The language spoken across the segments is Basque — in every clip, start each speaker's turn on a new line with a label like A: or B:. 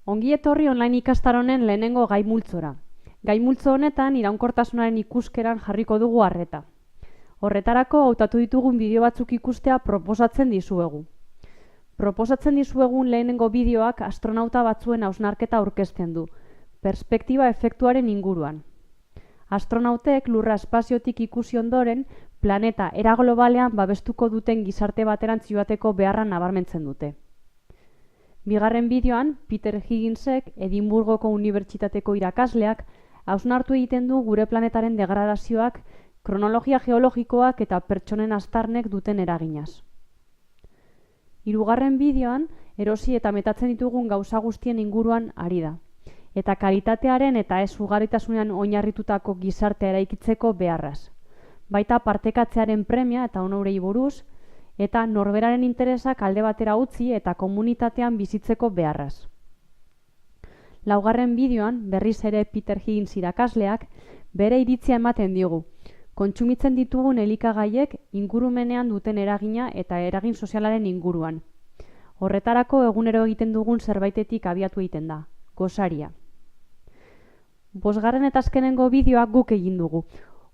A: Ongi etorri online ikastaronen lehenengo gai multzora. Gai multzo honetan iraunkortasunaren ikuskeran jarriko dugu arreta. Horretarako hautatu ditugun bideo batzuk ikustea proposatzen dizuegu. Proposatzen dizuegun lehenengo bideoak astronauta batzuen hausnarketa aurkezten du, perspektiba efektuaren inguruan. Astronautek lurra espaziotik ikusi ondoren, planeta era globalean babestuko duten gizarte baterantz joateko beharra nabarmentzen dute. Bigarren bideoan, Peter Higginsek, Edinburgoko Unibertsitateko irakasleak, hausnartu egiten du gure planetaren degradazioak, kronologia geologikoak eta pertsonen aztarnek duten eraginaz. Hirugarren bideoan, erosi eta metatzen ditugun gauza guztien inguruan ari da, eta kalitatearen eta ez ugaritasunean oinarritutako gizartea eraikitzeko beharraz. Baita partekatzearen premia eta onorei buruz, eta norberaren interesak alde batera utzi eta komunitatean bizitzeko beharraz. Laugarren bideoan, berriz ere Peter Higgins irakasleak, bere iritzia ematen digu, kontsumitzen ditugun elikagaiek ingurumenean duten eragina eta eragin sozialaren inguruan. Horretarako egunero egiten dugun zerbaitetik abiatu egiten da, gosaria. Bosgarren eta azkenengo bideoak guk egin dugu,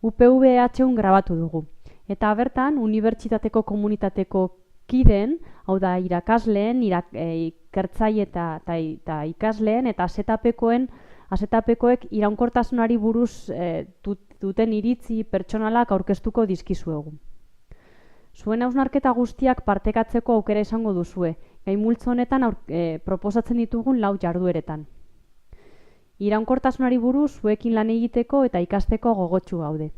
A: UPV-EHun grabatu dugu. Eta bertan, unibertsitateko komunitateko kideen, hau da irakasleen, ikertzaile eta ikasleen, eta azetapekoek iraunkortasunari buruz duten iritzi pertsonalak aurkeztuko dizkizuegu. Zuen hausnarketa guztiak partekatzeko aukera izango duzue, gai multzo honetan proposatzen ditugun 4 jardueretan. Iraunkortasunari buruz zuekin lan egiteko eta ikasteko gogotsu gaude.